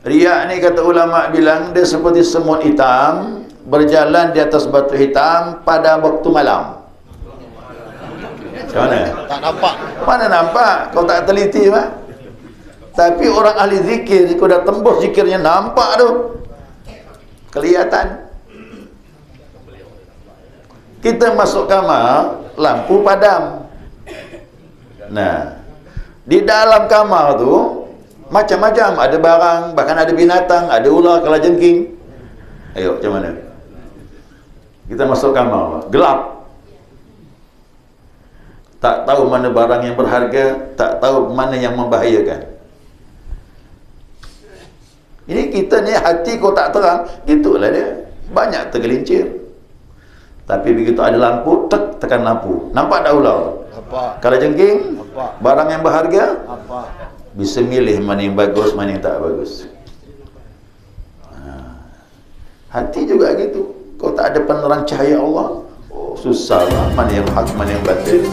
Riak ni kata ulama bilang dia seperti semut hitam berjalan di atas batu hitam pada waktu malam. Macam mana? Tak nampak. Mana nampak? Kau tak teliti mah. Tapi orang ahli zikir, kau dah tembus zikirnya, nampak tu. Kelihatan. Kita masuk kamar, lampu padam. Nah, di dalam kamar tu macam-macam, ada barang, bahkan ada binatang, ada ular, kalajengking. Ayo, macam mana? Kita masuk kamar, gelap. Tak tahu mana barang yang berharga, tak tahu mana yang membahayakan. Ini kita ni hati kau tak terang, gitulah dia. Banyak tergelincir. Tapi begitu ada lampu, tekan lampu. Nampak dah ular? Nampak. Kalajengking? Nampak. Barang yang berharga? Nampak. Bisa milih mana yang bagus, mana yang tak bagus. Hati juga gitu. Kau tak ada penerang cahaya Allah, oh, susah lah. Mana yang hak, mana yang batil.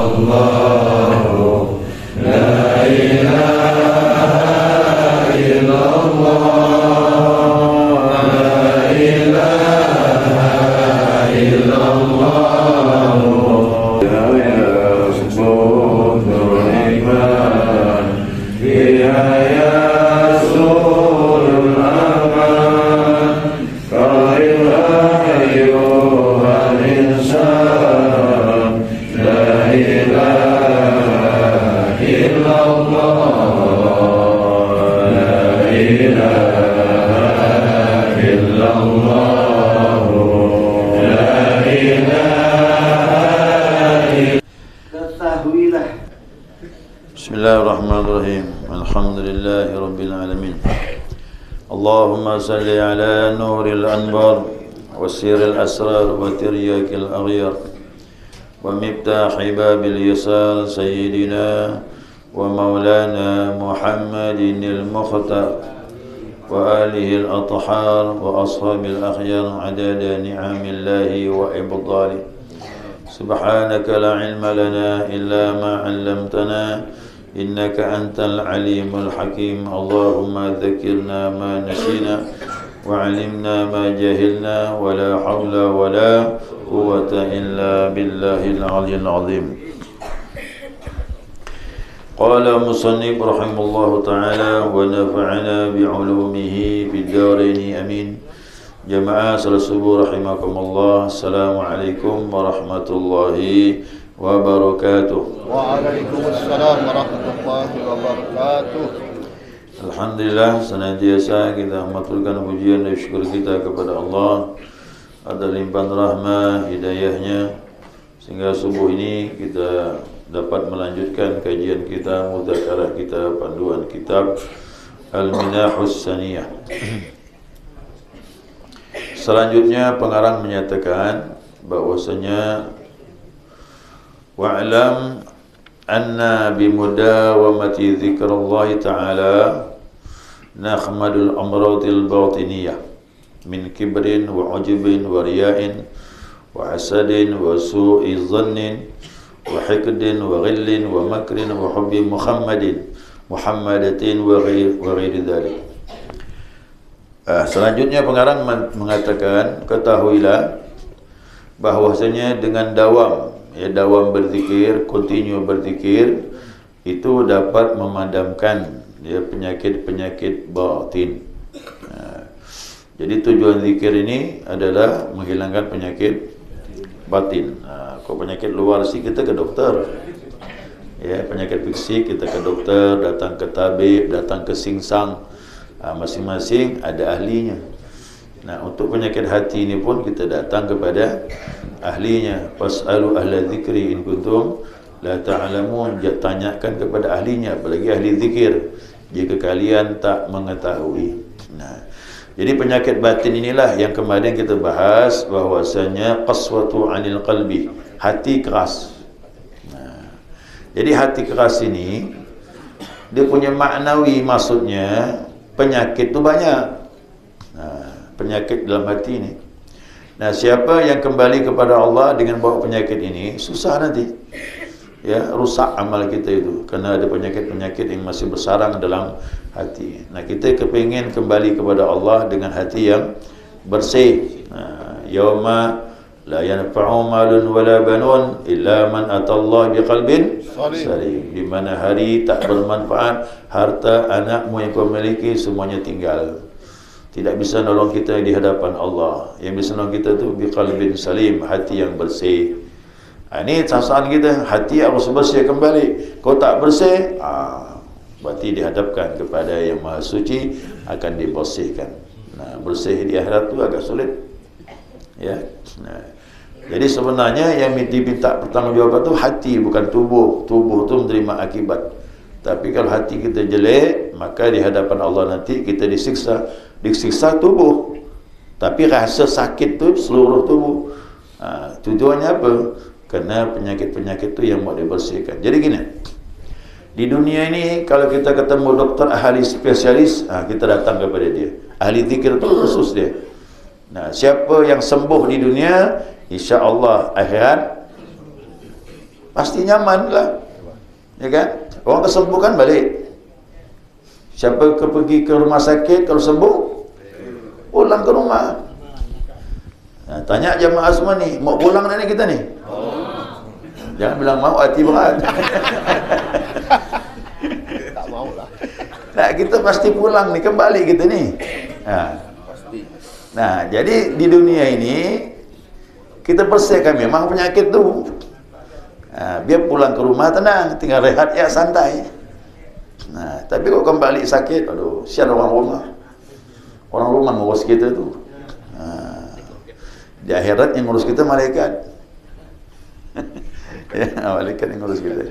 Allahu la ilaha illallah, la ilaha illallah, ya yasbudul iman biha yasulul aman qail ayyuhal insan la ilaha illallah, la ilaha illallah, la ilaha illallah. Ketahuilah. Bismillahirrahmanirrahim. Alhamdulillahi rabbil alamin. Allahumma salli ala nuril anbar wa siril asrar wa tiryakil aghyar wa miftahi babil yasar sayyidina wa maulana Muhammadin al-mukhtar wa alihi al-athhar wa ashabil akhyar adada ni'amillahi wa ibdali. Subhanaka la ilma lana illa ma 'allamtana innaka antal alimul hakim. Allahumma dzakirna ma nasina wa 'allimna ma jahilna wa la hawla wa la quwwata illa billahil aliyyil azim. Qala musannif rahimahullahu ta'ala wa nafa'ana bi'ulumihi fid darain amin. Jamaah salat subuh rahimakumullah. Assalamualaikum warahmatullahi wabarakatuh. Waalaikumsalam warahmatullahi wabarakatuh. Alhamdulillah, senantiasa kita maturkan pujian dan syukur kita kepada Allah atas limpahan rahmah hidayahnya sehingga subuh ini kita dapat melanjutkan kajian kita, mudzakarah kita, panduan kitab Al-Minahus Saniyah. Selanjutnya pengarang menyatakan bahwasanya wa'lam anna bimudawamati dzikrullah ta'ala nakhmadul amradil batiniyah min kibrin wa ujubin wa riya'in wa hasadin wa su'i dhannin wa hikdin wa ghillin wa makrin wa hubbi muhammadatin wa ghairi dhalik. Selanjutnya pengarang mengatakan, ketahuilah bahwasanya dengan dawam berzikir, kontinu berzikir, itu dapat memadamkan penyakit-penyakit batin. Jadi tujuan zikir ini adalah menghilangkan penyakit batin. Kalau penyakit luar sih kita ke dokter. Ya, penyakit fisik kita ke dokter, datang ke tabib, datang ke singsang. Masing-masing ada ahlinya. Nah, untuk penyakit hati ini pun kita datang kepada ahlinya. Fas'alu ahla dzikri in kuntum la ta'lamun. Tanyakan kepada ahlinya, apalagi ahli zikir, jika kalian tak mengetahui. Nah, jadi penyakit batin inilah yang kemarin kita bahas, bahwasanya qaswatu 'anil qalbi, hati keras. Nah, jadi hati keras ini dia punya maknawi, maksudnya penyakit tu banyak. penyakit dalam hati ini. Nah, siapa yang kembali kepada Allah dengan bawa penyakit ini, susah nanti. Ya, rusak amal kita itu kerana ada penyakit-penyakit yang masih bersarang dalam hati. Nah, kita kepingin kembali kepada Allah dengan hati yang bersih. Yauma la yanfa'u malun wala banun illa man atallaha biqalbin salim. Di mana hari tak bermanfaat, harta, anakmu yang kau miliki semuanya tinggal. Tidak bisa nolong kita di hadapan Allah. Yang bisa nolong kita tu biqalbin salim, hati yang bersih. Ini sasaran kita, hati harus bersih kembali. Kau tak bersih, berarti dihadapkan kepada yang Maha Suci, akan dibersihkan. Nah, bersih di akhirat tu agak sulit. Ya. Nah, jadi sebenarnya yang diminta pertanggungjawaban tu hati, bukan tubuh. Tubuh tu menerima akibat. Tapi kalau hati kita jelek, maka di hadapan Allah nanti kita disiksa tubuh. Tapi rasa sakit tu seluruh tubuh. Tujuannya apa? Kerana penyakit-penyakit tu yang mau dibersihkan. Jadi gini, di dunia ini kalau kita ketemu doktor ahli spesialis, kita datang kepada dia. Ahli zikir tu khusus dia. Nah, siapa yang sembuh di dunia, insya-Allah akhirat pasti nyaman lah. Ya kan? Orang kesembuhkan balik. Siapa pergi ke rumah sakit, kalau sembuh pulang ke rumah. Nah, tanya jemaah semua ni, mau pulang ni kita ni? Jangan bilang mau, hati berat. Tak maulah. Nah, kita pasti pulang ni, kembali kita ni. Nah, jadi di dunia ini kita bersihkan memang penyakit tu. Biar pulang ke rumah tenang, tinggal rehat ya, santai. Nah, tapi kalau kembali sakit, aduh, sian orang rumah. Orang rumah ngurus kita tu. Di akhirat yang ngurus kita malaikat. Ya, malaikat yang ngurus kita.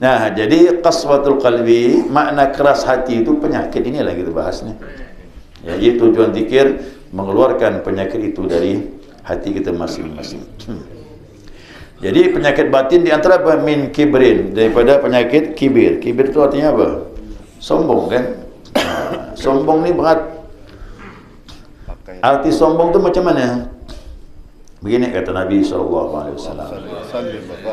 Nah, jadi qaswatul qalbi, makna keras hati itu penyakit, inilah kita bahas ni. Ya, jadi tujuan zikir mengeluarkan penyakit itu dari hati kita masing-masing. Jadi penyakit batin di antara apa? Min kibrin, daripada penyakit kibir. Kibir itu artinya apa? Sombong kan? Sombong ni berat. Arti sombong tu macam mana? Begini kata Nabi SAW,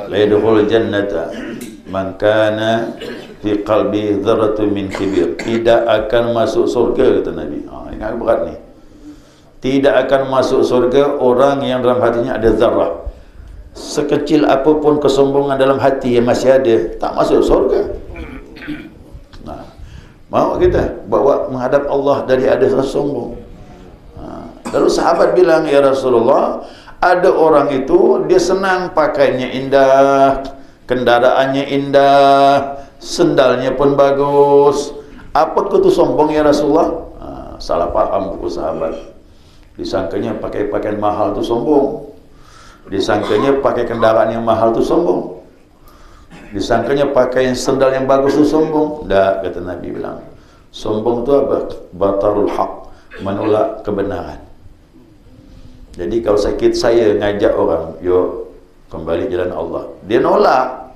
la yadkhulul jannata man kana fi qalbi dzarratun min kibir. Tidak akan masuk surga, kata Nabi. Ingat berat ni. Tidak akan masuk surga orang yang dalam hatinya ada zarah. Sekecil apapun kesombongan dalam hati yang masih ada, tak masuk surga. Nah, mau kita bawa menghadap Allah dari ada rasa sombong. Lalu sahabat bilang, ya Rasulullah, ada orang itu dia senang pakainya indah, kendaraannya indah, sendalnya pun bagus. Apa itu sombong ya Rasulullah? Salah paham buku sahabat. Disangkanya pakai pakaian mahal itu sombong. Disangkanya pakai kendaraan yang mahal itu sombong. Disangkanya pakai sendal yang bagus itu sombong. Tak, kata Nabi bilang, sombong itu apa? Batarul haq, menolak kebenaran. Jadi kalau sakit saya ngajak orang, yuk kembali jalan Allah, dia nolak,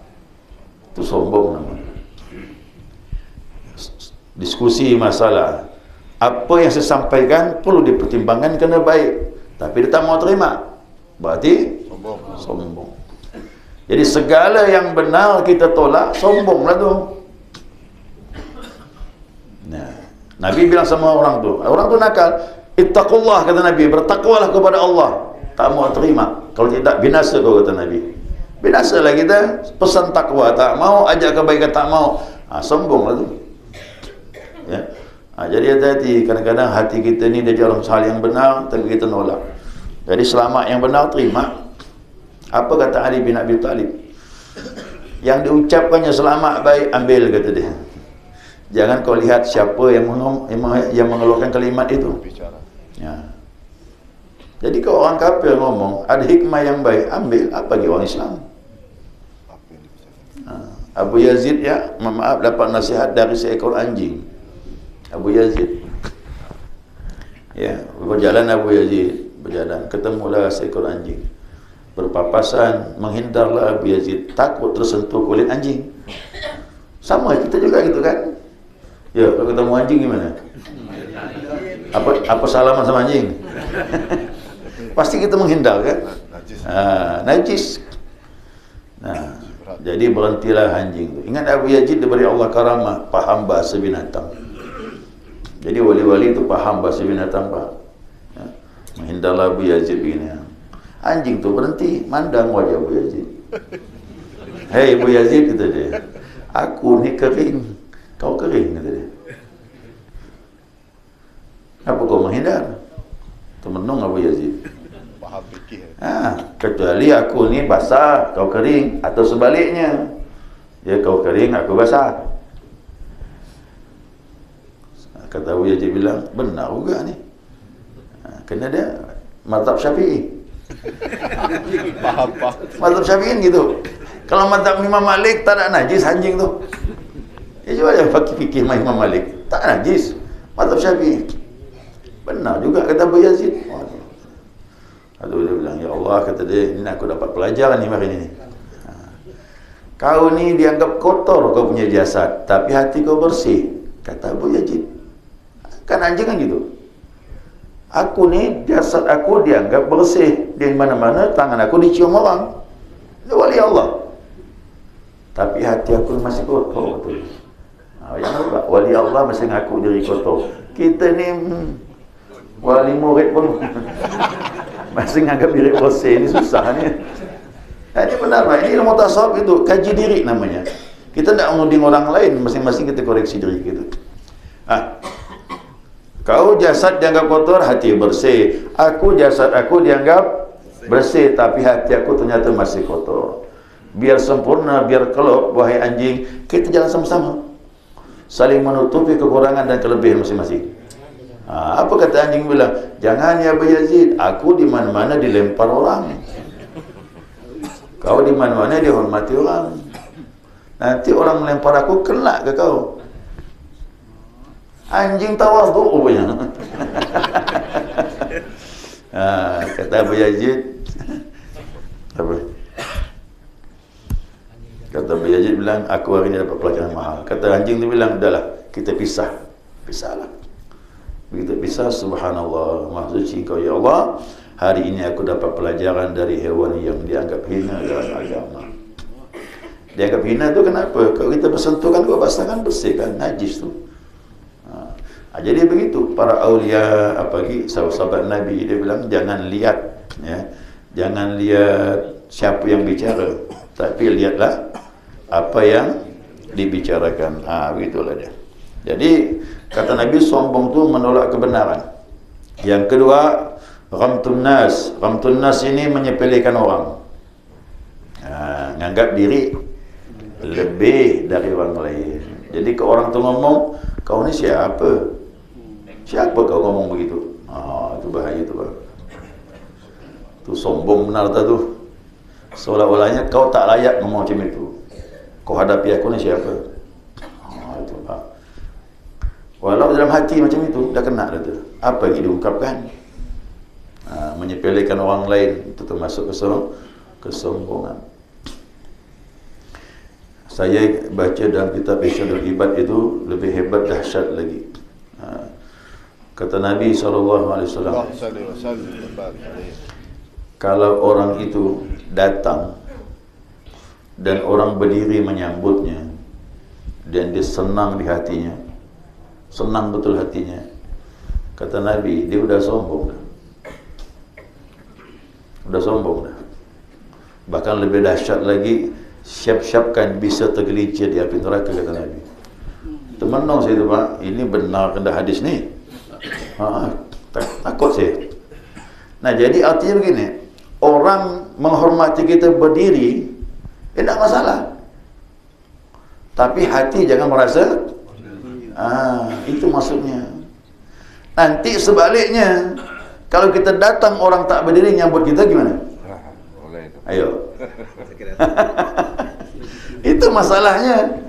itu sombong namanya. Diskusi masalah, apa yang saya sampaikan perlu dipertimbangkan kena baik, tapi dia tak mau terima, berarti sombong. Jadi segala yang benar kita tolak, sombonglah tu. Nah, Nabi bilang sama orang tu nakal, ittaqullah, kata Nabi, bertakwalah kepada Allah. Tak mau terima, kalau tidak binasa kau, kata Nabi. Binasalah kita, pesan takwa tak mau, ajak kebaikan tak mau. Sombonglah tu. Ya. Jadi hati-hati, kadang-kadang hati kita ni dia jalan hal yang benar, tapi kita nolak. Jadi selamat yang benar terima. Apa kata Ali bin Abi Talib? Yang diucapkannya selamat baik, ambil, kata dia. Jangan kau lihat siapa yang mengeluarkan kalimat itu. Ya. Jadi kalau orang kafir ngomong, ada hikmah yang baik, ambil. Apa bagi orang Islam? Abu Yazid, ya, maaf, dapat nasihat dari seekor anjing. Abu Yazid, ya, berjalan Abu Yazid, berjalan, ketemulah seekor anjing. Berpapasan, menghindarlah Abu Yazid, takut tersentuh kulit anjing. Sama kita juga gitu kan? Ya, kalau ketemu anjing gimana? Apa salaman sama anjing? Pasti kita menghindar kan? Najis. Najis. Nah, jadi berhentilah anjing tu. Ingat Abu Yazid diberi Allah karamah, faham bahasa binatang. Jadi wali-wali itu faham bahasa binatang, Pak. Ya. Menghindarlah Abu Yazid begini. Anjing tu berhenti, mandang wajah Abu Yazid. Hei Abu Yazid, kata dia. Aku ni kering, kau kering, kata dia. Apa kau menghindar? Termenung Abu Yazid. Faham fikir. Kecuali aku ni basah, kau kering, atau sebaliknya. Ya, kau kering, aku basah. Kata Abu Yazid bilang, benar juga ni. Kena dia mazhab Syafi'i. Faham. Mazhab Syafi'i gitu. Kalau mazhab Imam Malik tak ada najis anjing tu. Ya juga yang fikir Imam Malik, tak najis. Mazhab Syafi'i. Benar juga kata Abu Yazid. Aduh, dia bilang, ya Allah, kata dia, ini aku dapat pelajaran ni hari ni. Kau ni dianggap kotor kau punya jasad, tapi hati kau bersih. Kata Abu Yazid. Kan anjing kan gitu. Aku ni, jasad aku dianggap bersih. Di mana-mana tangan aku dicium orang. Dia wali Allah. Tapi hati aku masih kotor. Yang apa? Wali Allah masih ngaku diri kotor. Kita ni wali murid pun masih nganggap diri bersih. Ini susah ni. Ini benar Pak. Ini ilmu tasawuf itu kaji diri namanya. Kita tidak menuding orang lain, masing-masing kita koreksi diri kita. Kau jasad dianggap kotor, hati bersih. Aku jasad aku dianggap bersih, tapi hati aku ternyata masih kotor. Biar sempurna, biar kelop, wahai anjing, kita jalan sama-sama, saling menutupi kekurangan dan kelebihan masing-masing. Apa kata anjing bilang? Jangan ya Abu Yazid, aku di mana-mana dilempar orang. Kau di mana-mana dihormati orang. Nanti orang melempar aku, kena ke kau? Anjing tawadhu rupanya. Kata Abu Yazid, apa? Kata Abu Yazid bilang, aku hari ini dapat pelajaran mahal. Kata anjing tu bilang, udahlah, kita pisahlah. Begitu pisah, subhanallah, maha suci kau ya Allah, hari ini aku dapat pelajaran dari hewan yang dianggap hina dalam agama. Dianggap hina tu kenapa? Kalau kita bersentuhkan, kau basahkan, bersihkan, najis tu. Jadi begitu para aulia, apalagi sahabat Nabi, dia bilang jangan lihat, ya, jangan lihat siapa yang bicara, tapi lihatlah apa yang dibicarakan. Begitulah dia. Jadi kata Nabi, sombong tu menolak kebenaran. Yang kedua, ghamtun nas. Ghamtun nas ini menyepelekan orang, nganggap diri lebih dari orang lain. Jadi ke orang tu ngomong, kau ni siapa? Siapa kau ngomong begitu? Itu bahaya tu, Pak. Tu sombong benar tak tu? Seolah-olahnya kau tak layak ngomong macam itu. Kau hadapi aku ni siapa? Itu, Pak. Walau dalam hati macam itu, dah kena dah tu. Apa yang diungkapkan? Menyepelekan orang lain, itu termasuk kesombongan. Saya baca dalam kitab Isyadul Ibad itu lebih hebat, dahsyat lagi. Kata Nabi SAW, kalau orang itu datang dan orang berdiri menyambutnya dan dia senang di hatinya, senang betul hatinya, kata Nabi, dia sudah sombong dah. Sudah sombong dah. Bahkan lebih dahsyat lagi, siap-siapkan bisa tergelincir di api neraka, kata Nabi. Teman-teman saya tu, Pak, ini benar kena hadis ni. Takut saya. Nah, jadi artinya begini, orang menghormati kita berdiri, tidak masalah. Tapi hati jangan merasa, itu maksudnya. Nanti sebaliknya, kalau kita datang orang tak berdiri nyambut kita gimana? Ayo. Itu masalahnya.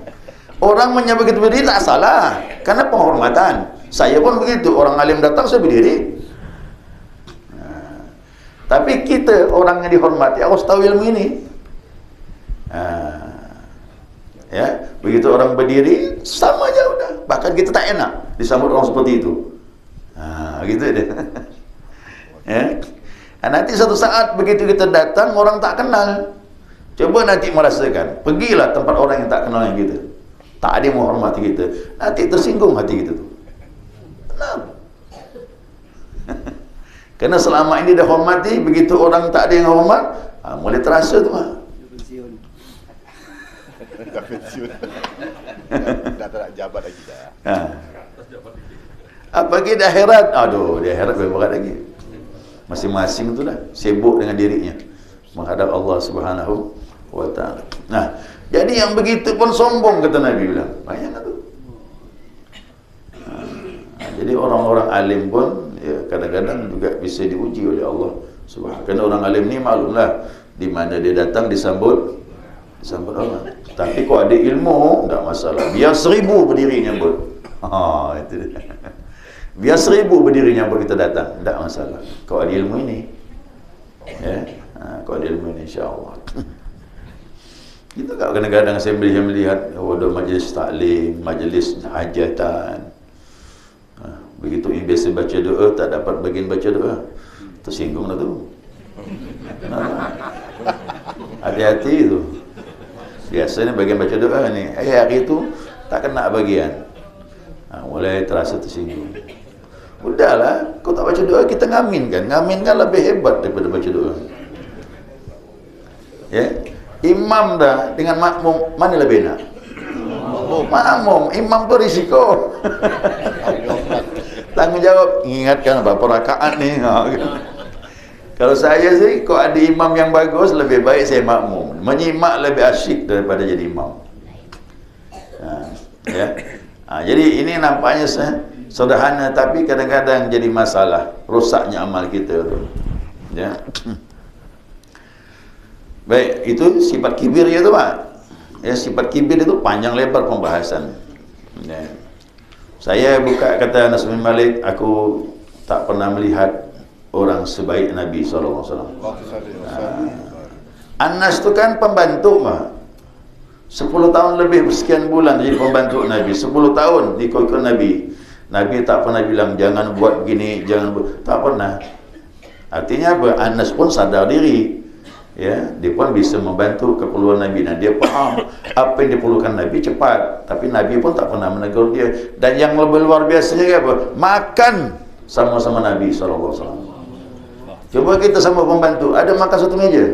Orang menyambut kita berdiri tak salah, karena penghormatan. Saya pun begitu, orang alim datang saya berdiri. Tapi kita orang yang dihormati harus tahu ilmu ini. Ya, begitu orang berdiri sama aja udah. Bahkan kita tak enak disambut orang seperti itu. gitu dia. Ya. Nanti satu saat begitu kita datang, orang tak kenal. Coba nanti merasakan, pergilah tempat orang yang tak kenal yang kita, tak ada yang menghormati kita, nanti tersinggung hati kita tu. Kenapa? Kerana selama ini dah hormati, begitu orang tak ada yang hormat, mulai terasa tu. Dah pensiun. Dah tak nak jabat lagi dah. Apalagi di akhirat, aduh, di akhirat lebih berat lagi. Masing-masing tu dah sibuk dengan dirinya menghadap Allah Subhanahu wa ta'ala. Nah, jadi yang begitu pun sombong, kata Nabi bilang. Bayangkan tu. Jadi orang-orang alim pun ya, kadang-kadang juga bisa diuji oleh Allah Subhanahu. Kerana orang alim ni maklumlah, di mana dia datang disambut orang. Tapi kalau ada ilmu, tak masalah. Biar 1000 berdiri nyambut. Itu dia. Biar 1000 berdiri nyambut kita datang, tak masalah. Kalau ada ilmu ini, ya, kalau ada ilmu ini, insya-Allah. Kita kadang-kadang saya melihat ada majlis taklim, majlis hajatan. Begitu biasa baca doa, tak dapat bagian baca doa, tersinggung dah tu. Hati-hati tu. Biasanya bagian baca doa ni, hari tu tak kena bagian, mulai terasa tersinggung. Udahlah, kau tak baca doa, kita ngaminkan. Ngaminkan lebih hebat daripada baca doa. Ya, imam dah dengan makmum, mana lebih enak? Makmum. Imam tu risiko. Tanggungjawab, ingatkan berapa rakaat ni. Kalau saya sih, kalau ada imam yang bagus, lebih baik saya makmum. Menyimak lebih asyik daripada jadi imam. Ya. Jadi ini nampaknya sederhana, tapi kadang-kadang jadi masalah, rusaknya amal kita tu. Ya. Baik, itu sifat kibir ya tu Pak. Ya, sifat kibir itu panjang lebar pembahasan. Ya. Saya buka kata Anas bin Malik, aku tak pernah melihat orang sebaik Nabi SAW. Anas tu kan pembantu Pak. 10 tahun lebih sekian bulan jadi pembantu Nabi. 10 tahun ikut Nabi. Nabi tak pernah bilang jangan buat begini, jangan buat, tak pernah. Artinya apa? Anas pun sadar diri. Ya, dia pun bisa membantu keperluan Nabi dan dia faham apa yang diperlukan Nabi cepat. Tapi Nabi pun tak pernah menegur dia. Dan yang lebih luar biasanya apa? Makan sama-sama Nabi SAW. Coba kita sama pembantu, ada makan satu meja.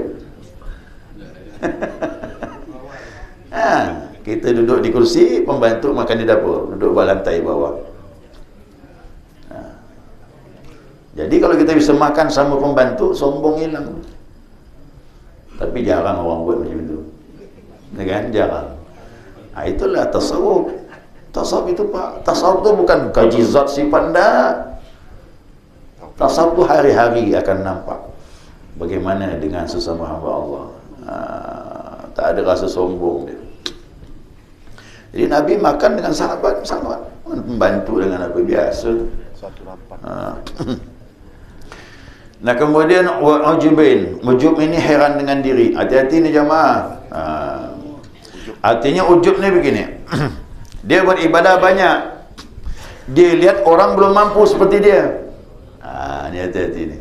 Kita duduk di kursi, pembantu makan di dapur, duduk lantai bawah. Jadi kalau kita bisa makan sama pembantu, sombong hilang. Tapi jarang orang buat macam itu, ya kan? Jarang. Itulah tasawuf. Tasawuf itu Pak, tasawuf itu bukan kaji zat sifat, enggak. Tasawuf itu hari-hari akan nampak bagaimana dengan sesama hamba Allah. Tak ada rasa sombong dia. Jadi Nabi makan dengan sahabat sama, membantu dengan apa biasa. Satu rapat. Nah kemudian ujubin, ujub ini heran dengan diri. Hati-hati ni jemaah. Artinya ujub ni begini. Dia beribadah banyak, dia lihat orang belum mampu seperti dia. Ni hati-hati ni.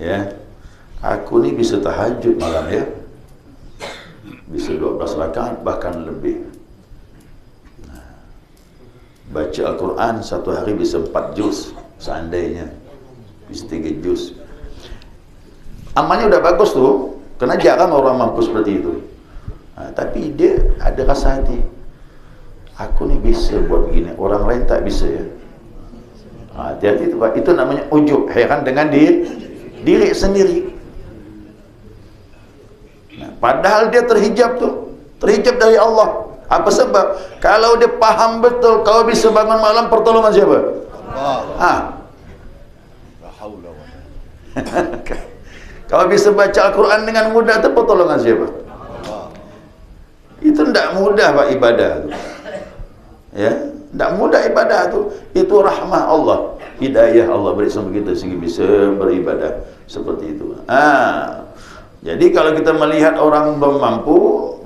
Ya, aku ni bisa tahajud malam ya, bisa 12 rakaat bahkan lebih. Baca Al-Quran satu hari bisa 4 juz seandainya, bisa 3 juz. Amalnya udah bagus tu, kerana jarang orang mampu seperti itu. Tapi dia ada rasa hati, aku ni bisa buat begini, orang lain tak bisa ya. Hati-hati tu Pak. Itu namanya ujub, heran dengan diri sendiri. Padahal dia terhijab tu, terhijab dari Allah. Apa sebab? Kalau dia faham betul, kau bisa bangun malam, pertolongan siapa? Allah. La haula wala. Kau bisa baca Al-Quran dengan mudah, itu pertolongan siapa? Itu tidak mudah Pak ibadah tu. Ya, tidak mudah ibadah tu. Itu rahmah Allah, hidayah Allah beri sama kita sehingga bisa beribadah seperti itu. Jadi kalau kita melihat orang belum mampu,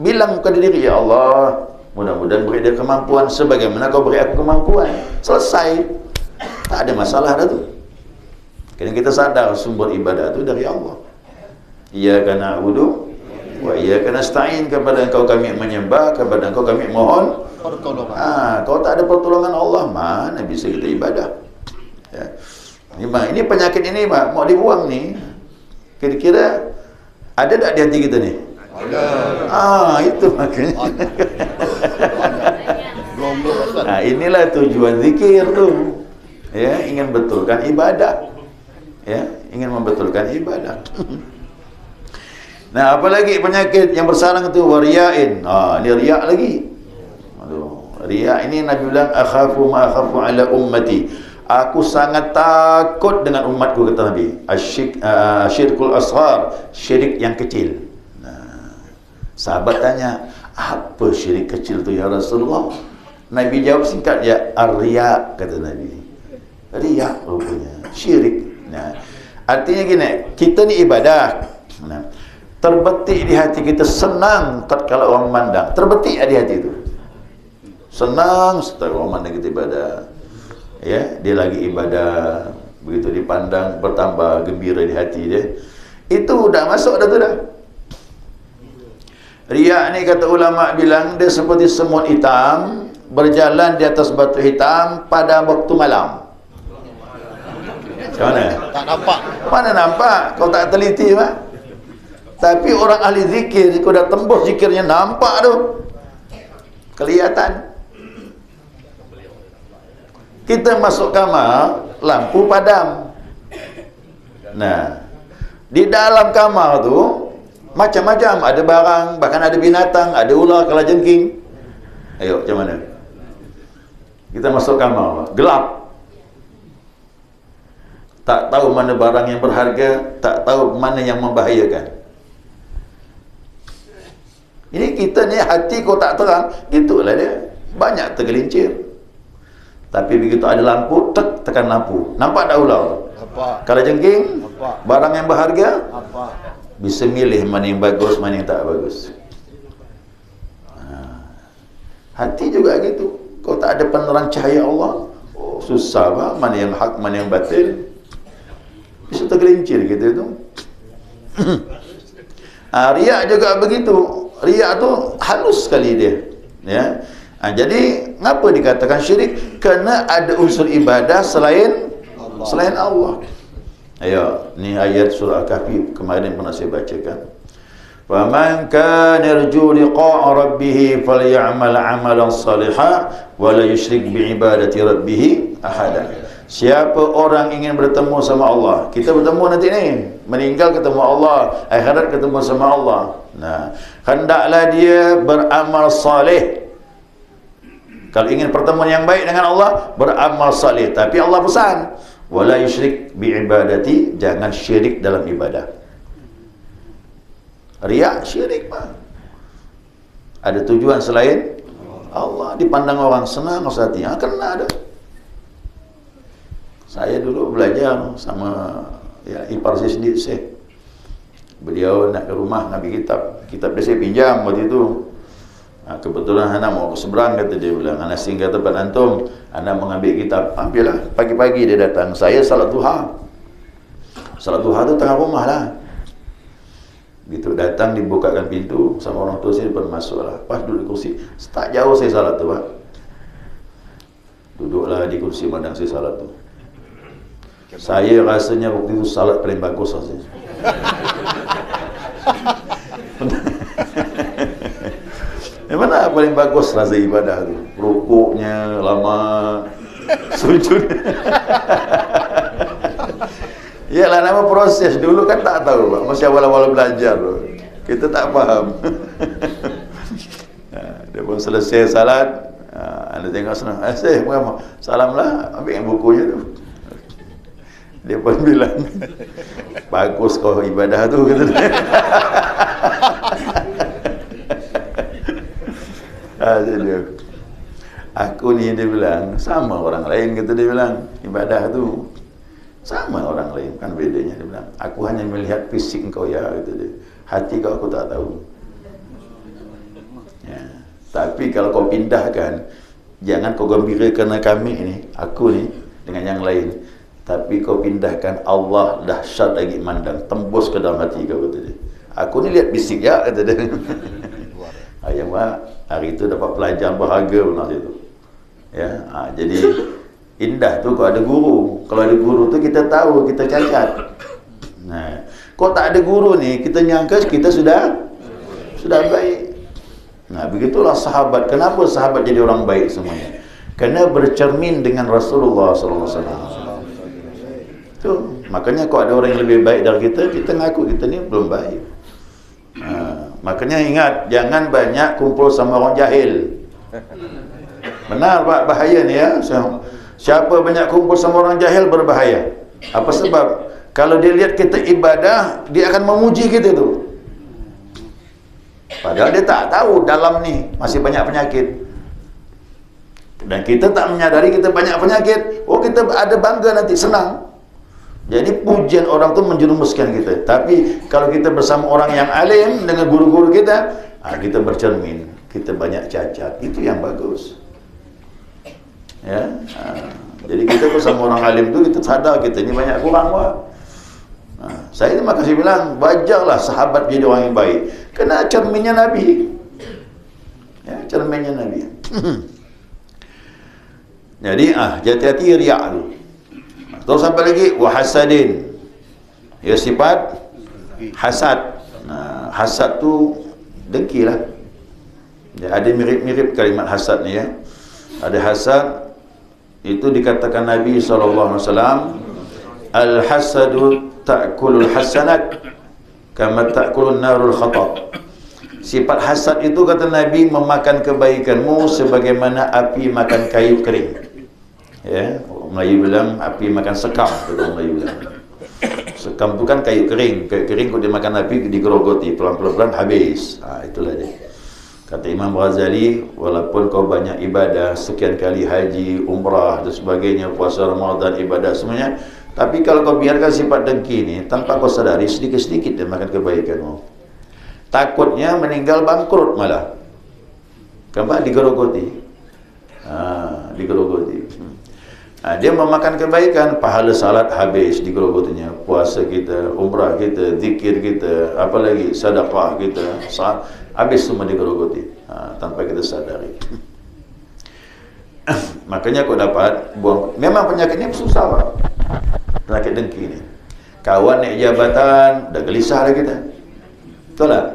bilang kepada diri, ya Allah, mudah-mudahan beri dia kemampuan sebagaimana kau beri aku kemampuan. Selesai. Tak ada masalah dah tu. Kerana kita sadar sumber ibadah itu dari Allah. Iyyaka na'budu wa iyyaka nasta'in, kepada Engkau kami menyembah, kepada Engkau kami mohon pertolongan. Kalau tak ada pertolongan Allah, mana bisa kita ibadah? Ya. Ini penyakit ini mau dibuang ni. Kira-kira ada tak di hati kita ni? Ada. Itu makanya. Inilah tujuan zikir tu. Ya, ingin betulkan ibadah. Ya, ingin membetulkan ibadah. Nah, apalagi penyakit yang bersarang itu wariyain. Ini riak lagi. Aduh, riak ini Nabi bilang akhafu ma akhafu ala ummati. Aku sangat takut dengan umatku, kata Nabi. Asyirkul ashar, syirik yang kecil. Nah, sahabat tanya, apa syirik kecil tu ya Rasulullah? Nabi jawab singkat, ya ar-riya, kata Nabi. Riak rupanya, syirik. Nah, artinya gini, kita ni ibadah. Nah, terbetik di hati kita, senang tatkala orang memandang. Terbetik di hati itu. Senang setelah orang memandang kita ibadah. Ya, dia lagi ibadah, begitu dipandang bertambah gembira di hati dia. Itu dah masuk dah tu dah. Riak ni kata ulama bilang dia seperti semut hitam berjalan di atas batu hitam pada waktu malam. Macam mana? Tak nampak. Mana nampak? Kau tak teliti mah. Tapi orang ahli zikir, kau dah tembus zikirnya, nampak tu. Kelihatan. Kita masuk kamar, lampu padam. Nah, di dalam kamar tu macam-macam, ada barang, bahkan ada binatang, ada ular, kalajengking. Ayo, macam mana? Kita masuk kamar, gelap. Tak tahu mana barang yang berharga, tak tahu mana yang membahayakan. Ini kita ni hati kau tak terang, gitulah dia. Banyak tergelincir. Tapi begitu ada lampu, tekan lampu. Nampak tak ular? Nampak. Kalajengking, Nampak. barang yang berharga, Nampak. bisa milih mana yang bagus, mana yang tak bagus. Hati juga gitu. Kau tak ada penerang cahaya Allah, susah bah, mana yang hak, mana yang batil. Bisa tergelincir gitu tu. Riak juga begitu. Riak tu halus sekali dia. Ya. Jadi ngapa dikatakan syirik? Kerana ada unsur ibadah selain Allah. Ayo, ni ayat surah Al-Kahfi kemarin pernah saya bacakan. Faman kana yarju liqa'a rabbih falyamal 'amalan salihan wa la yusyrik bi ibadati rabbih ahada. Siapa orang ingin bertemu sama Allah, kita bertemu nanti ni, meninggal ketemu Allah, akhirat ketemu sama Allah. Nah, hendaklah dia beramal saleh. Kalau ingin pertemuan yang baik dengan Allah, beramal saleh. Tapi Allah pesan, wala yusyrik bi ibadati, jangan syirik dalam ibadah. Riak syirik pak. Ada tujuan selain Allah, dipandang orang senang hati. Kena ada. Saya dulu belajar sama ipar saya sendiri, beliau nak ke rumah ngambil kitab dia saya pinjam waktu itu. Kebetulan anak mau ke seberang, kata dia bilang, anak singgah tempat antum, anak mengambil kitab. Ambillah. Pagi-pagi dia datang, saya salat duha. Salat duha tu tengah rumah lah. Gitu datang, dibukakan pintu sama orang tua saya, depan masuklah. Pas duduk di kursi, tak jauh saya salat tu pak. Duduklah di kursi madang saya salat tu. Saya rasanya waktu itu salat paling bagus rasanya. Mana paling bagus rasa ibadah tu? Rukuknya lama, sujud. Yalah, nama proses. Dulu kan tak tahu pak, masih awal-awal belajar tu. Kita tak faham. Dia pun selesai salat, anda tengok senang. Salamlah, ambil bukunya tu. Dia pun bilang, bagus kau ibadah tu, kata dia. Aku ni, dia bilang, sama orang lain, kata dia bilang, ibadah tu sama orang lain, kan bedanya. Dia bilang, aku hanya melihat fisik kau ya, kata dia. Hati kau aku tak tahu. Ya. Tapi kalau kau pindahkan, jangan kau gembira kerana kami ni, aku ni dengan yang lain. Tapi kau pindahkan, Allah dahsyat lagi mandang, tembus ke dalam hati kau, kata dia. Aku ni lihat bisik ya, kata dia. Ayah mak, hari itu dapat pelajaran berharga benar itu. Ya, jadi indah tu kalau ada guru. Kalau ada guru tu kita tahu kita cacat. Nah, kalau tak ada guru ni, kita nyangka kita sudah baik. Nah, begitulah sahabat. Kenapa sahabat jadi orang baik semuanya? Kerana bercermin dengan Rasulullah SAW. Tu, makanya kalau ada orang yang lebih baik dari kita ngaku kita ni belum baik. Makanya ingat, jangan banyak kumpul sama orang jahil. Benar Pak, bahaya ni ya. Siapa banyak kumpul sama orang jahil berbahaya. Apa sebab? Kalau dia lihat kita ibadah, dia akan memuji kita tu. Padahal dia tak tahu dalam ni masih banyak penyakit. Dan kita tak menyadari kita banyak penyakit. Oh, kita ada bangga nanti, senang. Jadi pujian orang tu menjerumuskan kita. Tapi kalau kita bersama orang yang alim dengan guru-guru kita, kita bercermin, kita banyak cacat. Itu yang bagus. Ya. Jadi kita bersama orang alim tu, kita sadar kita ni banyak kurang buat. Saya terima kasih bilang, wajarlah sahabat jadi orang yang baik. Kena cerminnya Nabi. Ya, cerminnya Nabi. Jadi hati-hati riak tu. Terus sampai lagi wahasadin. Ya, sifat hasad. Hasad tu dengki lah. Ya, ada mirip-mirip kalimat hasad ni ya. Ada hasad, itu dikatakan Nabi SAW, al-hasadu ta'kulul hasanat kama ta'kulun narul khatab. Sifat hasad itu kata Nabi memakan kebaikanmu sebagaimana api makan kayu kering. Ya, Melayu bilang api makan sekam, kata Melayu bilang. Sekam tu kan kayu kering. Kayu kering kalau dia makan api digerogoti, pelan-pelan habis. Itulah dia. Kata Imam Ghazali, walaupun kau banyak ibadah, sekian kali haji, umrah dan sebagainya, puasa Ramadan, ibadah semuanya, tapi kalau kau biarkan sifat dengki ni, tanpa kau sadari, sedikit-sedikit dia makan kebaikanmu. Takutnya meninggal bangkrut malah. Kenapa? Digerogoti. Digerogoti. Dia memakan kebaikan, pahala salat habis digerogotinya, puasa kita, umrah kita, zikir kita, apalagi sedekah kita, habis semua digerogoti tanpa kita sadari. Makanya kau dapat buang. Memang penyakit ni susah Pak. Penyakit dengki ni. Kawan naik jabatan, dah gelisah dah kita. Betul tak?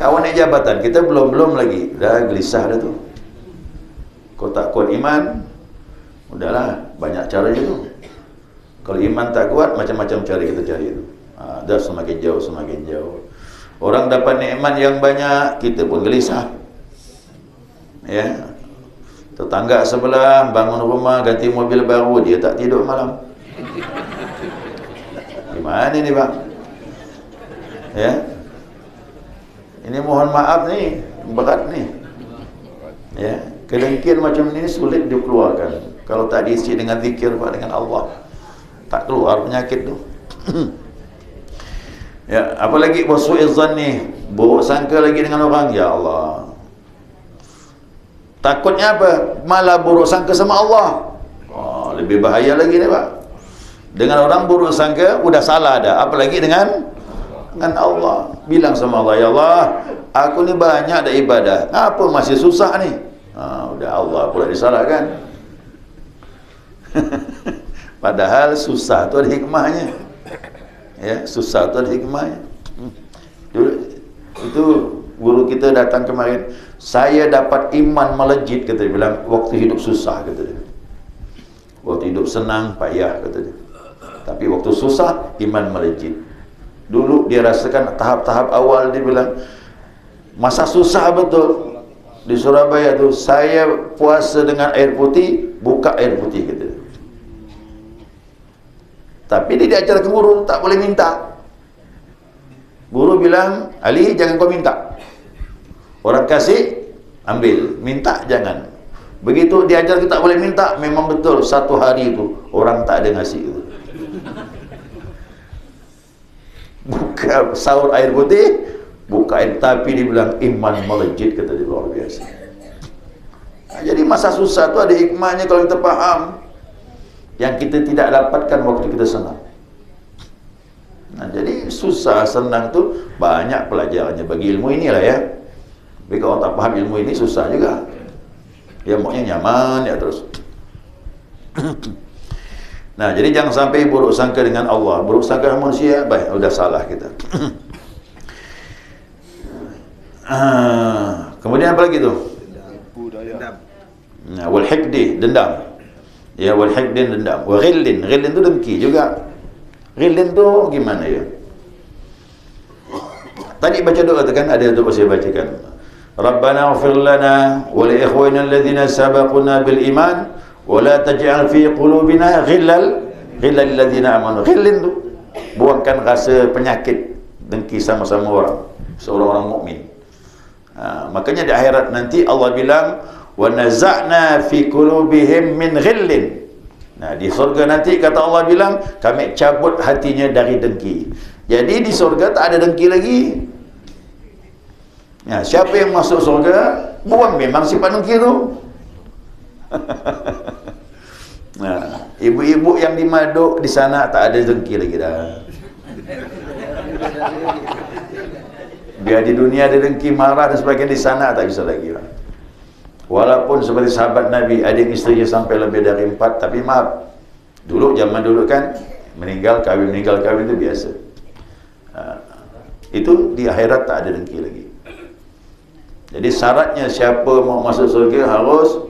Kawan naik jabatan, kita belum lagi, dah gelisah dah tu. Kau tak kuat iman, udahlah, banyak caranya tu. Kalau iman tak kuat, macam-macam cara kita cari tu. Dah semakin jauh. Orang dapat nikmat yang banyak, kita pun gelisah. Ya. Tetangga sebelah bangun rumah, ganti mobil baru, dia tak tidur malam. Gimana ni Pak? Ya. Ini mohon maaf ni, berat ni. Ya. Kedengkian macam ni sulit dikeluarkan. Kalau tak diisi dengan zikir Pak, dengan Allah, tak keluar penyakit tu. Ya, apalagi wasu'izzan ni, buruk sangka lagi dengan orang, ya Allah. Takutnya apa? Malah buruk sangka sama Allah. Lebih bahaya lagi ni Pak. Dengan orang buruk sangka udah salah dah, apalagi dengan Allah. Bilang sama Allah, ya Allah, aku ni banyak dah ibadah, apa masih susah ni? Udah Allah pula disalahkan. Padahal susah tu ada hikmahnya. Ya, susah tu ada hikmahnya. Itu guru kita datang kemarin, saya dapat iman melejit, kata dia, bilang waktu hidup susah, kata dia. Waktu hidup senang payah, kata dia. Tapi waktu susah iman melejit. Dulu dia rasakan tahap-tahap awal, dia bilang masa susah betul di Surabaya tu, saya puasa dengan air putih, buka air putih, kata dia. Tapi dia diajarkan guru tak boleh minta. Guru bilang, Ali jangan kau minta. Orang kasih, ambil. Minta jangan. Begitu diajar kita tak boleh minta, memang betul satu hari itu orang tak ada ngasih itu. Buka sahur air putih, buka air, tapi dibilang iman melejit, kata dia, luar biasa. Jadi masa susah tu ada hikmahnya kalau kita faham. yang kita tidak dapatkan waktu kita senang. Nah, jadi susah senang tu banyak pelajarannya bagi ilmu inilah ya. Tapi kalau tak faham ilmu ini susah juga. Ya maunya nyaman ya terus. Nah, jadi jangan sampai buruk sangka dengan Allah, buruk sangka dengan manusia, baik, sudah salah kita. Kemudian apa lagi tu? Nah, wal hikdi, dendam. Ya, wal hikdin, dendam. Wa ghillin, ghillin tu dengki juga. Ghillin tu gimana ya? Tadi baca doa tu kan, ada doa saya bacakan. Rabbana ighfir lana wa li ikhwanina alladhina sabaquna bil iman wa la taj'al fi qulubina ghillal ladzina amanu. Ghillin tu buangkan rasa penyakit dengki sama-sama seorang orang mukmin. Makanya di akhirat nanti Allah bilang wa naza'na fi qulubihim min ghillin. Nah, di surga nanti kata Allah bilang kami cabut hatinya dari dengki. Jadi di surga tak ada dengki lagi. Ya, siapa yang masuk surga buang memang sifat dengki tu. Nah, ibu-ibu yang dimaduk di sana tak ada dengki lagi dah. Biar di dunia ada dengki, marah dan sebagainya, di sana tak bisa lagi. Walaupun seperti sahabat Nabi, ada isterinya sampai lebih dari 4, tapi maaf, dulu zaman dulu kan meninggal kawin itu biasa. Itu di akhirat tak ada dengki lagi. Jadi syaratnya siapa mau masuk surga harus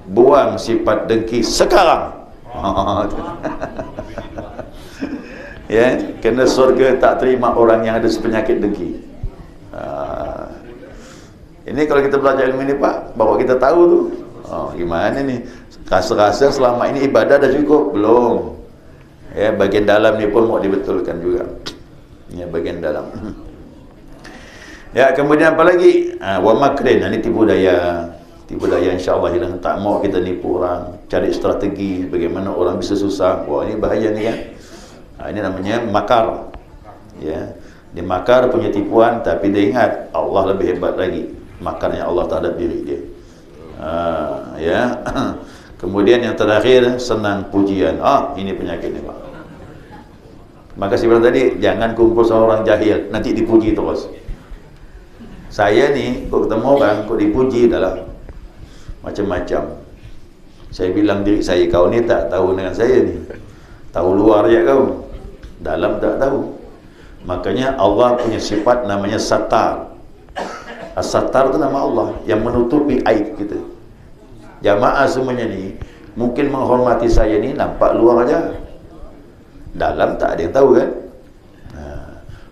buang sifat dengki sekarang. Ya, kerana surga tak terima orang yang ada penyakit dengki. Ini kalau kita belajar ilmu ini Pak, bahawa kita tahu tu. Gimana ni? Rasa-rasa selama ini ibadah dah cukup? Belum. Ya, bagian dalam ni pun mau dibetulkan juga. Ya, bagian dalam. Ya, kemudian apa lagi? Wa makrin, ini tipu daya. Tipu daya insya-Allah hilang. Tak mau kita nipu orang, cari strategi bagaimana orang bisa susah. Wah, ini bahaya ni kan. Ini namanya makar. Ya. Dia makar punya tipuan, tapi dia ingat Allah lebih hebat lagi. Makarnya Allah terhadap diri dia. Ya. Kemudian yang terakhir, senang pujian. Ini penyakit ni Pak. Maka seperti tadi, jangan kumpul sama orang jahil, nanti dipuji terus. Saya ni, kok ketemu orang, kok dipuji dalam macam-macam. Saya bilang diri saya, kau ni tak tahu dengan saya ni. Tahu luar je kau, dalam tak tahu. Makanya Allah punya sifat namanya Sattar. As-Sattar itu nama Allah yang menutupi aib kita. Jamaah semuanya ni mungkin menghormati saya ni nampak luar aja, dalam tak ada yang tahu kan.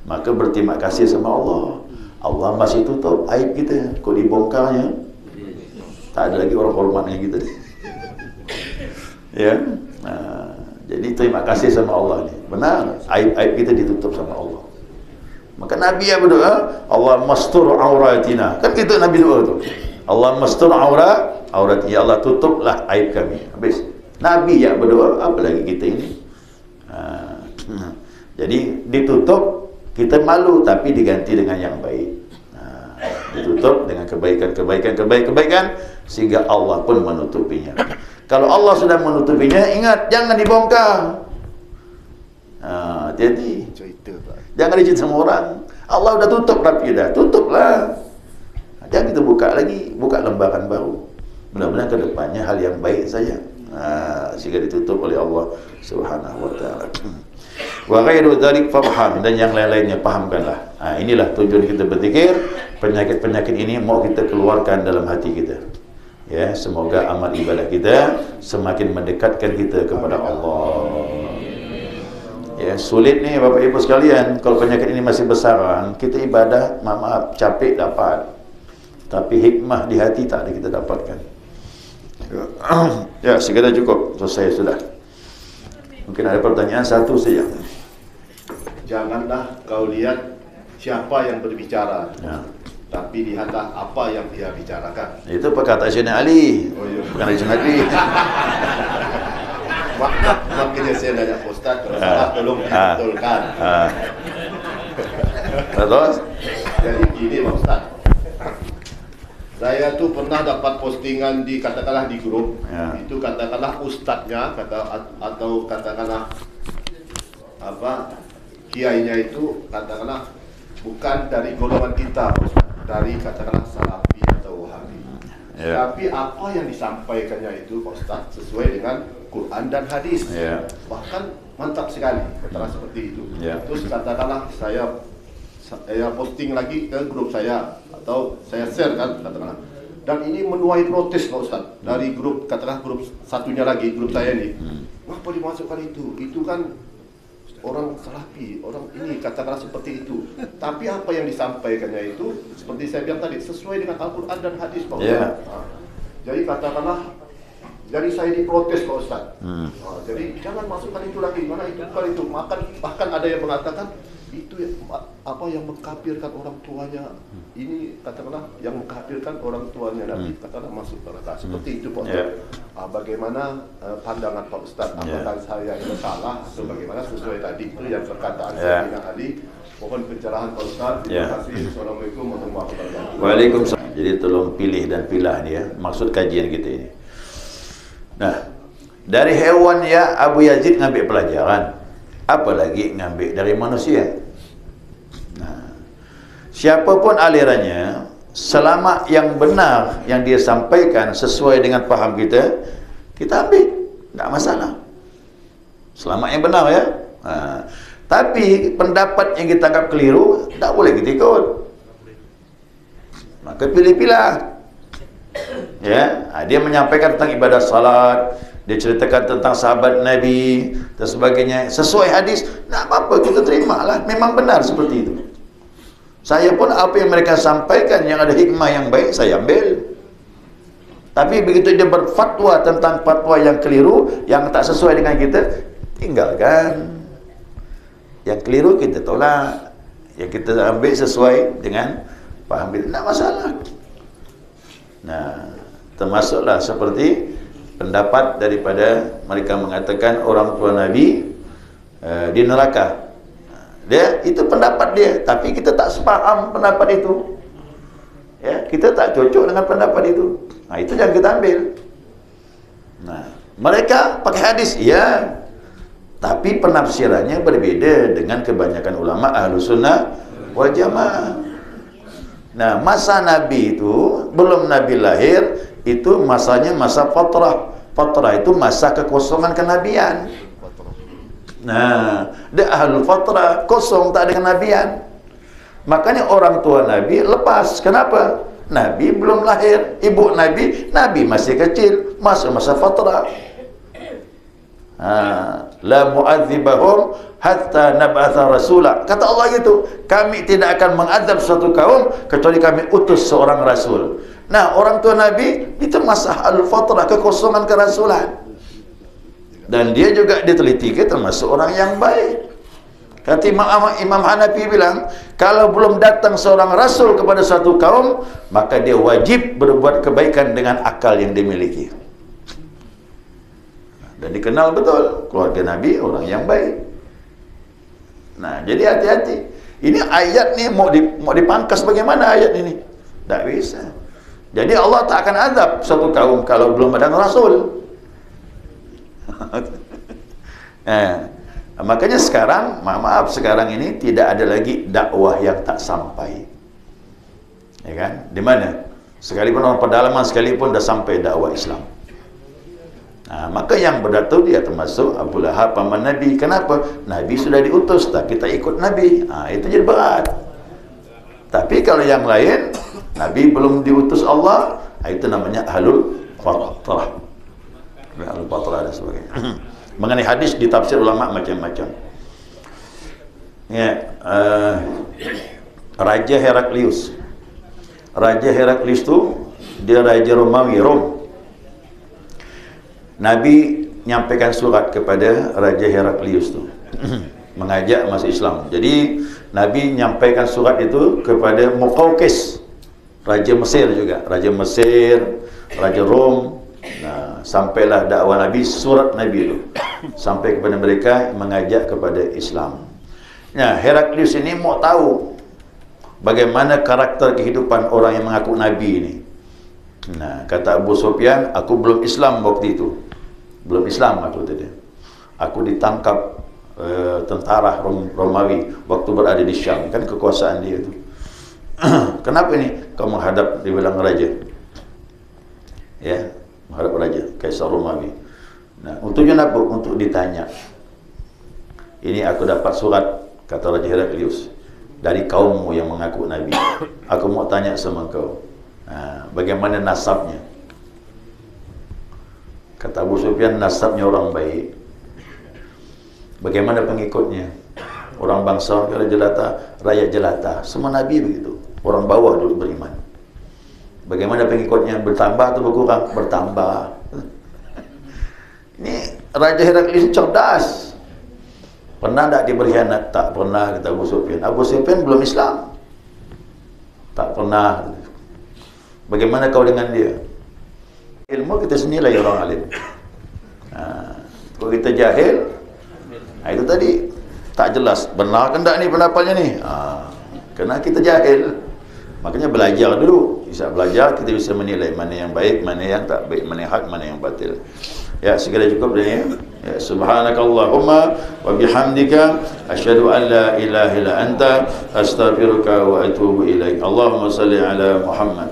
Maka berterima kasih sama Allah. Allah masih tutup aib kita. Kok dibongkarnya, tak ada lagi orang hormatnya kita. Ya. Jadi terima kasih sama Allah ni. Benar, aib-aib kita ditutup sama Allah. Maka Nabi ya berdoa, Allah mastur auratina. Kan itu Nabi doa tu. Allah mastur aurat, ya Allah tutuplah aib kami. Habis. Nabi ya berdoa, apa lagi kita ini? Jadi ditutup, kita malu tapi diganti dengan yang baik. Ditutup dengan kebaikan sehingga Allah pun menutupinya. Kalau Allah sudah menutupinya, ingat jangan dibongkar. Hati-hati. Jangan dicerita sama orang. Allah dah tutup rapi dah. Tutuplah. Jangan kita buka lagi, buka lembaran baru. Benar-benar ke depannya hal yang baik saja. Sehingga ditutup oleh Allah Subhanahu wa taala. Wa ghairu dzalik fafham, dan yang lain-lainnya pahamkanlah. Inilah tujuan kita berzikir. Penyakit-penyakit ini mau kita keluarkan dalam hati kita. Ya, semoga amal ibadah kita semakin mendekatkan kita kepada Allah. Ya, sulit ni Bapak Ibu sekalian, kalau penyakit ini masih besaran, kita ibadah maaf capek dapat, tapi hikmah di hati tak ada kita dapatkan. Ya, segera cukup, selesai sudah. Mungkin ada pertanyaan satu saja. Janganlah kau lihat siapa yang berbicara, Ya. tapi lihatlah apa yang dia bicarakan. Itu perkataan Sayyidina Ali. Oh, iya. Bukan Sayyidina Ali. Makanya saya nanya Ustaz, kalau salah tolong dibetulkan. Terus? Jadi gini Pak Ustaz, Saya tuh pernah dapat postingan di katakanlah di grup, Ya. itu katakanlah ustadznya atau katakanlah apa kiainya itu katakanlah bukan dari golongan kita, dari katakanlah salafi atau wahabi. Ya. Tapi apa yang disampaikannya itu Pak Ustaz sesuai dengan Quran dan hadis. Ya. Bahkan mantap sekali katakanlah seperti itu. Ya. Terus katakanlah saya posting lagi ke grup saya atau saya share kan katakanlah, dan ini menuai protes Pak Ustaz dari grup, katakanlah grup satunya lagi, grup saya ini. Kenapa dimasukkan itu kan orang salafi, orang ini katakanlah seperti itu. Tapi apa yang disampaikannya itu seperti saya bilang tadi sesuai dengan Al-Quran dan hadis Pak Ustaz. Yeah. Jadi katakanlah, jadi saya diprotes Pak Ustaz. Jadi jangan masukkan itu lagi, mana itu bukan itu. Bahkan ada yang mengatakan itu apa yang mengkafirkan orang tuanya. Ini katakanlah yang mengkafirkan orang tuanya Nabi, katakanlah masuk neraka. Seperti itu Pak Ustaz. Bagaimana pandangan Pak Ustaz? Apakah saya ini salah atau bagaimana sesuai tadi itu yang perkataan Sayyidina Ali? Mohon pencerahan Pak Ustaz. Terima kasih. Assalamualaikum warahmatullahi wabarakatuh. Waalaikumsalam. Jadi tolong pilih dan pilah ni ya, maksud kajian kita ini. Nah, dari hewan ya Abu Yazid ngambil pelajaran, apalagi ngambil dari manusia. Nah, siapapun alirannya, selama yang benar yang dia sampaikan sesuai dengan paham kita, kita ambil, tak masalah. Selama yang benar ya. Tapi pendapat yang kita anggap keliru, tak boleh kita ikut. Maka pilih-pilih. Ya, dia menyampaikan tentang ibadah salat, dia ceritakan tentang sahabat Nabi dan sebagainya sesuai hadis, tak apa-apa, kita terimalah, memang benar seperti itu. Saya pun apa yang mereka sampaikan yang ada hikmah yang baik saya ambil. Tapi begitu dia berfatwa tentang fatwa yang keliru, yang tak sesuai dengan kita, tinggalkan. Yang keliru kita tolak, yang kita ambil sesuai dengan paham kita, tak masalah. Nah, termasuklah seperti pendapat daripada mereka mengatakan orang tua Nabi di neraka. Dia itu pendapat dia, tapi kita tak sepaham pendapat itu. Ya, kita tak cocok dengan pendapat itu. Nah, itu yang kita ambil. Nah, mereka pakai hadis, ya, tapi penafsirannya berbeda dengan kebanyakan ulama Ahlus Sunnah wal Jamaah. Nah, masa Nabi itu belum Nabi lahir, itu masanya masa fatrah. Fatrah itu masa kekosongan kenabian. Nah, dia ahlul fatrah, kosong, tak ada kenabian. Makanya orang tua Nabi lepas. Kenapa? Nabi belum lahir, ibu Nabi masih kecil, masa fatrah. La mu'adzibahum hatta nab'atha rasulah. Kata Allah gitu, kami tidak akan mengadab suatu kaum kecuali kami utus seorang rasul. Nah, orang tua Nabi itu masa al-fatrah, kekosongan kerasulan. Dan dia juga diteliti termasuk orang yang baik. Kata Imam Hanafi bilang, kalau belum datang seorang rasul kepada suatu kaum, maka dia wajib berbuat kebaikan dengan akal yang dimiliki. Dan dikenal betul keluarga Nabi orang yang baik. Nah, jadi hati-hati. Ini ayat nih mau dipangkas bagaimana ayat ini? Tak bisa. Jadi Allah tak akan azab satu kaum kalau belum ada rasul. Makanya sekarang, maaf sekarang ini tidak ada lagi dakwah yang tak sampai. Ya kan? Di mana? Sekalipun orang pedalaman sekalipun dah sampai dakwah Islam. Nah, maka yang berdatu dia termasuk Abu Lahab paman Nabi. Kenapa? Nabi sudah diutus, tak kita ikut Nabi. Itu jadi berat. Tapi kalau yang lain, Nabi belum diutus Allah, itu namanya ahlul fatrah. Ahlul fatrah dan sebagainya. Mengenai hadis ditafsir ulama macam-macam. Ya, Raja Heraklius. Raja Heraklius tu dia raja Romawi, Rom. Nabi nyampaikan surat kepada Raja Heraklius tu mengajak masuk Islam. Jadi Nabi nyampaikan surat itu kepada Muqawqis, Raja Mesir juga, Raja Mesir, Raja Rom. Nah, sampailah dakwah Nabi, surat Nabi itu sampai kepada mereka mengajak kepada Islam. Nah, Heraklius ini mau tahu bagaimana karakter kehidupan orang yang mengaku Nabi ini. Nah, kata Abu Sufyan, aku belum Islam waktu itu. Belum Islam aku tadi. Aku ditangkap tentara Romawi waktu berada di Syam, kan kekuasaan dia itu. Kenapa ini kau menghadap di belakang raja? Ya, menghadap raja Kaisar Romawi. Nah, untuknya apa? Untuk ditanya. Ini aku dapat surat, kata Raja Heraklius, dari kaummu yang mengaku Nabi. Aku mau tanya sama kau, bagaimana nasabnya? Kata Abu Sufyan, nasabnya orang baik. Bagaimana pengikutnya? Orang bangsa jelata, rakyat jelata. Semua Nabi begitu. Orang bawah dulu beriman. Bagaimana pengikutnya? Bertambah atau berkurang? Bertambah. Ini Raja Heraklius cerdas. Pernah tak dia berkhianat? Tak pernah, kata Abu Sufyan. Abu Sufyan belum Islam. Tak pernah. Bagaimana kau dengan dia? Ilmu kita sendirilah ya orang alim. Kalau kita jahil, itu tadi tak jelas. Benar kan tak ni pendapatnya ni? Kerana kita jahil. Makanya belajar dulu. Bisa belajar, kita bisa menilai mana yang baik, mana yang tak baik, mana yang hak, mana yang batil. Ya, segala cukup dah ya. Subhanakallahumma wa bihamdika asyhadu an la ilaha illa anta astaghfiruka wa atubu ilaik. Allahumma salli ala Muhammad.